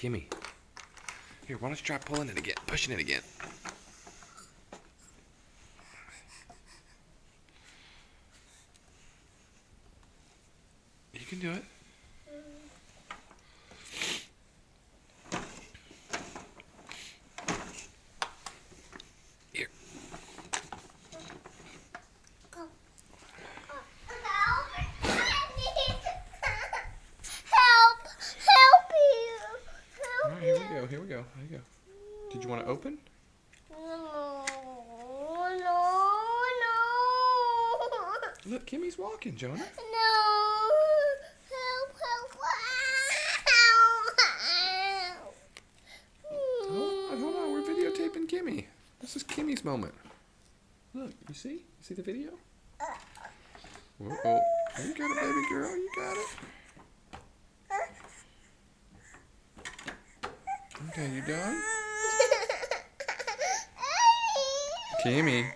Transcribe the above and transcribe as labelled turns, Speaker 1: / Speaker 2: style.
Speaker 1: Kimmy. Here, why don't you try pulling it again, pushing it again. You can do it. Here. All right, here we go. Here we go. Here we go. Did you want to open?
Speaker 2: No.
Speaker 1: Look, Kimmy's walking, Jonah.
Speaker 2: No.
Speaker 1: Hold on. We're videotaping Kimmy. This is Kimmy's moment. Look, you see? You see the video? Whoa. You got it, baby girl. You got it. Okay, you done? Kimmy.